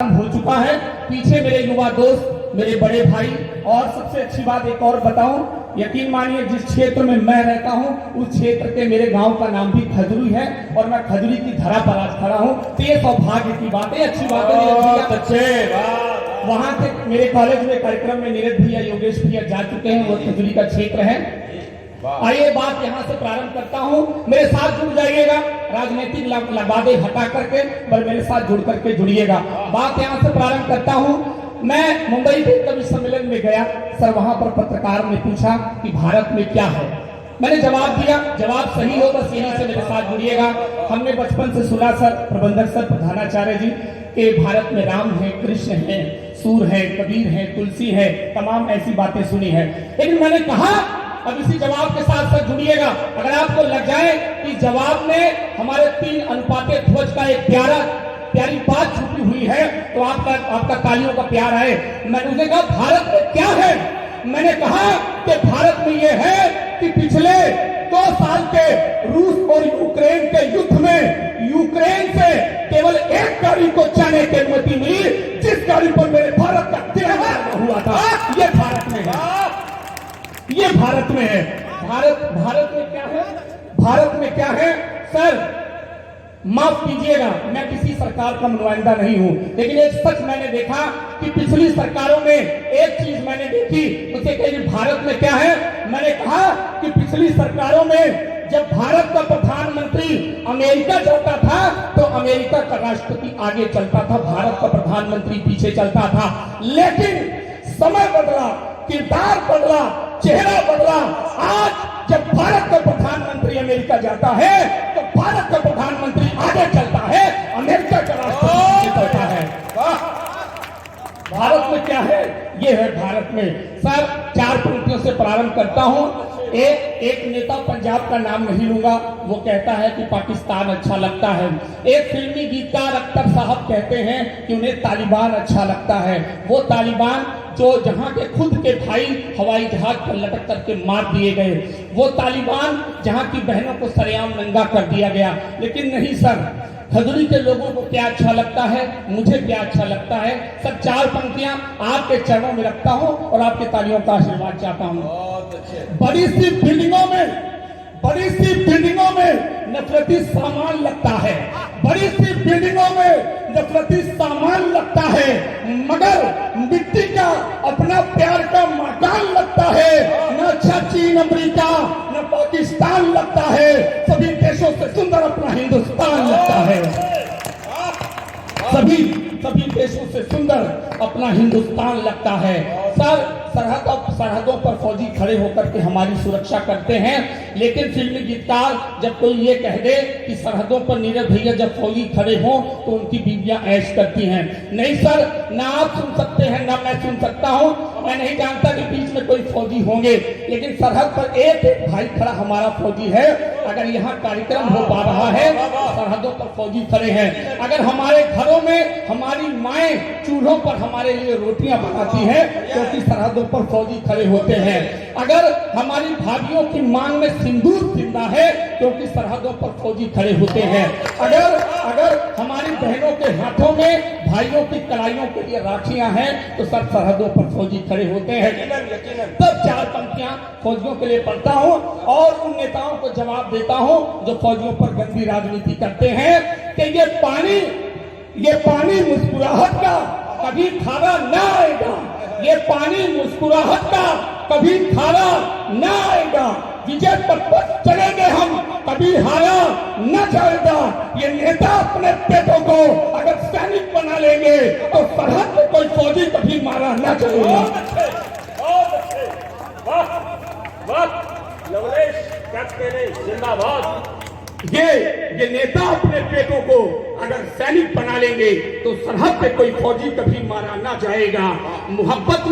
हो चुका है। पीछे मेरे युवा दोस्त, मेरे बड़े भाई, और सबसे अच्छी बात एक और बताऊं, यकीन मानिए जिस क्षेत्र में मैं रहता हूं उस क्षेत्र के मेरे गांव का नाम भी खजुरी है और मैं खजुरी की धरा पर आज खड़ा हूं। तो ये सौभाग्य की बात है, अच्छी बात है। वहां से मेरे कॉलेज में कार्यक्रम में नीरज भैया, योगेश भैया जा चुके हैं, वो खजुरी का क्षेत्र है। आइए बात यहां से प्रारंभ करता हूं, मेरे साथ जुड़ जाइएगा, राजनीतिक लबादे हटा करके पर मेरे साथ जुड़ करके जुड़िएगा। बात यहां से प्रारंभ करता हूं। मैं मुंबई के कवि सम्मेलन में गया सर, वहां पर पत्रकार ने पूछा कि भारत में क्या है। मैंने जवाब दिया, जवाब सही हो बस यहीं से मेरे साथ जुड़िएगा। हमने बचपन से सुना सर, प्रबंधक सर, प्रधानाचार्य जी, कि भारत में राम है, कृष्ण है, सूर है, कबीर है, तुलसी है, तमाम ऐसी बातें सुनी है। लेकिन मैंने कहा अब इसी जवाब के साथ साथ जुड़िएगा। अगर आपको लग जाए कि जवाब में हमारे 3:1 का एक प्यारी बात छुपी हुई है तो आपका तालियों का प्यार है। मैंने उसे कहा भारत में क्या है। मैंने कहा कि भारत में यह है कि पिछले 2 साल के रूस और यूक्रेन के युद्ध में यूक्रेन से केवल एक गाड़ी को जाने की अनुमति मिली, जिस गाड़ी पर मेरे भारत का तिरंगा हुआ था। ये भारत में है, ये भारत में है। भारत में क्या है, भारत में क्या है सर, माफ कीजिएगा मैं किसी सरकार का नुमाइंदा नहीं हूं, लेकिन एक सच मैंने देखा कि पिछली सरकारों में एक चीज मैंने देखी, उसे कही भारत में क्या है। मैंने कहा कि पिछली सरकारों में जब भारत का प्रधानमंत्री अमेरिका जाता था तो अमेरिका का राष्ट्रपति आगे चलता था, भारत का प्रधानमंत्री पीछे चलता था। लेकिन समय बदला, किरदार बदला, चेहरा बदला। आज जब भारत का प्रधानमंत्री अमेरिका जाता है तो भारत का प्रधानमंत्री आगे चलता है, अमेरिका का राष्ट्रपति चलता है। भारत में क्या है, ये है भारत में सर। 4 पंक्तियों से प्रारंभ करता हूं। एक नेता पंजाब का नाम नहीं लूंगा, वो कहता है कि पाकिस्तान अच्छा लगता है। एक फिल्मी गीतकार अख्तर साहब कहते हैं कि उन्हें तालिबान अच्छा लगता है। वो तालिबान जो जहां के खुद के भाई हवाई जहाज पर लटक करके मार दिए गए, वो तालिबान जहां की बहनों को सरेआम नंगा कर दिया गया। लेकिन नहीं सर, खजुरी के लोगों को क्या अच्छा लगता है, मुझे क्या अच्छा लगता है सर। 4 पंक्तियां आपके चरणों में रखता हूं और आपके तालियों का आशीर्वाद चाहता हूं। बड़ी सी बिल्डिंगों में नफरती सामान लगता है, बड़ी सी बिल्डिंगों में नफरती सामान लगता है, मगर मिट्टी का अपना प्यार का मकान लगता है। न अच्छा चीन, अमेरिका, न पाकिस्तान लगता है, सभी देशों से सुंदर अपना हिंदुस्तान लगता है। सभी देशों से सुंदर अपना हिंदुस्तान लगता है सर। सरहदों पर फौजी खड़े होकर के हमारी सुरक्षा करते हैं, लेकिन फिल्मी गीतकार जब कोई ये कह दे कि सरहदों पर नीरज भैया जब फौजी खड़े हों तो उनकी बीवियां ऐश करती हैं। नहीं सर, ना आप सुन सकते हैं ना मैं सुन सकता हूं। मैं नहीं जानता कि बीच में कोई फौजी होंगे, लेकिन सरहद पर एक भाई खड़ा हमारा फौजी है। अगर यहाँ कार्यक्रम हो पा रहा है, सरहदों पर फौजी खड़े हैं। अगर हमारे घरों में हमारी माएं चूल्हों पर हमारे लिए रोटियां बनाती हैं क्योंकि सरहदों पर फौजी खड़े होते हैं। अगर हमारी भाभियों की मांग में सिंदूर जिंदा है क्योंकि सरहदों पर फौजी खड़े होते हैं। अगर हमारी बहनों के हाथों में भाइयों की कलाइयों के लिए राखियां हैं तो सब सरहदों पर फौजी खड़े होते हैं। तब 4 पंक्तियां फौजियों के लिए पढ़ता हूं और उन नेताओं को जवाब देता हूं जो फौजियों पर गंदी राजनीति करते हैं कि ये पानी मुस्कुराहट का कभी खारा ना आएगा, ये पानी मुस्कुराहट का कभी खारा ना आएगा। विजय पथ पर चलेंगे हम, कभी हारा न जाएगा। ये नेता अपने पेटों को अगर सैनिक बना लेंगे तो सरहद पे कोई फौजी कभी मारा न जाएगा। जिंदाबाद। ये नेता अपने पेटों को अगर सैनिक बना लेंगे तो सरहद पे कोई फौजी कभी मारा ना जाएगा। मोहब्बत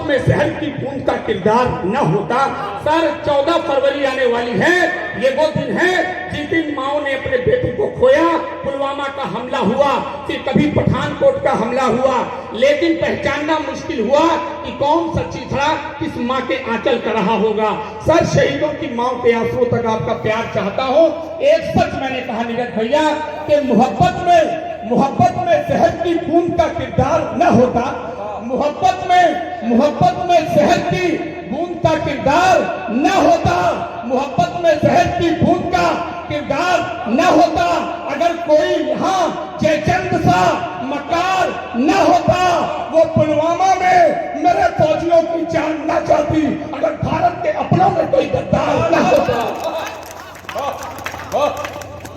में शहर की बूंद का किरदार न होता। सर 14 फरवरी आने वाली है, ये वो दिन है जिस दिन माओ ने अपने बेटे को खोया। पुलवामा का हमला हुआ, फिर कभी पठानकोट का हमला हुआ, लेकिन पहचानना मुश्किल हुआ कि कौन सच्ची था, किस माँ के आंचल का रहा होगा। सर शहीदों की माओ के आंसुओं तक आपका प्यार चाहता हूँ। एक सच मैंने कहा नीरज भैया कि मोहब्बत में शहद की बूंद का किरदार न होता, मोहब्बत में शहद की बूंद का किरदार न होता, मोहब्बत में शहद की बूंद का किरदार न होता, अगर कोई यहाँ जयचंद सा मकार न होता, वो पुलवामा में मेरे फौजियों की जान न जाती, अगर भारत के अपनों में कोई गद्दार न होता।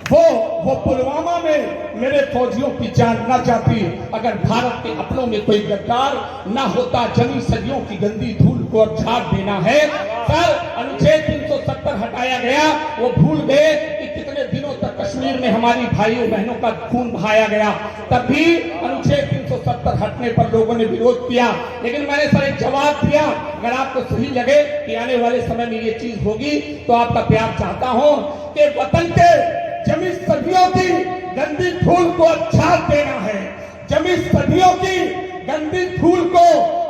वो पुलवामा में मेरे फौजियों की जान न जाती, अगर भारत के अपनों में कोई गद्दार न होता। जमी सदियों की गंदी धूल को अब झाड़ देना है। सर, अनुच्छेद 370 हटाया गया, वो भूल गए कि कितने दिनों तक कश्मीर में हमारी भाइयों बहनों का खून बहाया गया। तब भी अनुच्छेद 370 हटने पर लोगों ने विरोध किया, लेकिन मैंने सर एक जवाब दिया, अगर आपको सही लगे कि आने वाले समय में ये चीज होगी तो आपका प्यार चाहता हूं कि वतन के जमी सदियों की गंदी धूल को छाप देना है, जमी सदियों की गंदी धूल को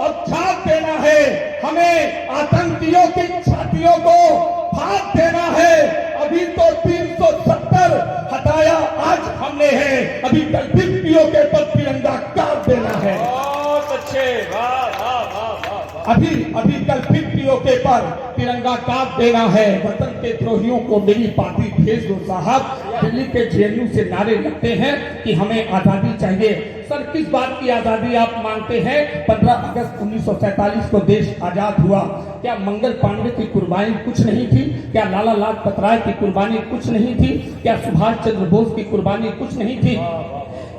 अब छाप देना है, हमें आतंकियों की छातियों को फाड़ देना है। अभी तो 370 हटाया आज हमने है, अभी कल पीओ के पर तिरंगा काट देना है। बहुत अच्छे, अभी कल फिर पीओके पर तिरंगा काट देना है। वतन के द्रोहियों को मेरी पार्टी भेज दो साहब। दिल्ली के जेएनयू से नारे लगते हैं कि हमें आजादी चाहिए। सर, किस बात की आजादी आप मांगते हैं? 15 अगस्त 1947 को देश आजाद हुआ, क्या मंगल पांडे की कुर्बानी कुछ नहीं थी? क्या लाला लाजपत राय की कुर्बानी कुछ नहीं थी? क्या सुभाष चंद्र बोस की कुर्बानी कुछ नहीं थी?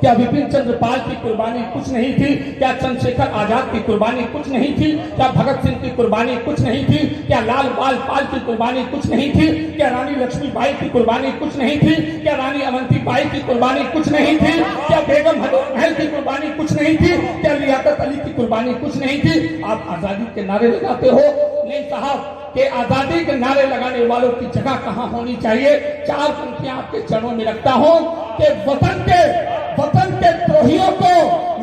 क्या विपिन चंद्र पाल की कुर्बानी कुछ नहीं थी? क्या चंद्रशेखर आजाद की कुर्बानी कुछ नहीं थी? क्या भगत सिंह की कुर्बानी कुछ नहीं थी? क्या लाल बाल पाल की कुर्बानी कुछ नहीं थी? क्या रानी लक्ष्मीबाई की कुर्बानी कुछ नहीं थी? क्या रानी अवंतीबाई की कुर्बानी कुछ नहीं थी? क्या बेगम हजरत महल की कुर्बानी कुछ नहीं थी? क्या लियाकत अली की कुर्बानी कुछ नहीं थी? आप आजादी के नारे लगाते हो? नहीं साहब, कि आजादी के नारे लगाने वालों की जगह कहां होनी चाहिए। 4 पंक्तियां आपके चरणों में रखता हूं कि वतन के द्रोहियों को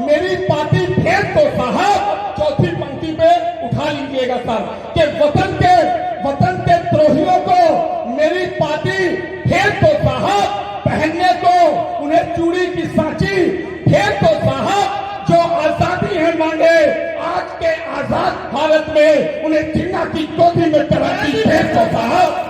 मेरी पार्टी भेज दो साहब। चौथी पंक्ति पे उठा लीजिएगा सर, कि वतन के द्रोहियों को मेरी पार्टी भेज दो साहब। पहनने को उन्हें चूड़ी की सांची भेज दो साहब। जो आजादी है मांगे आज के आजाद भारत में, उन्हें जिन्ना की गोदी में कराची भेज दो साहब।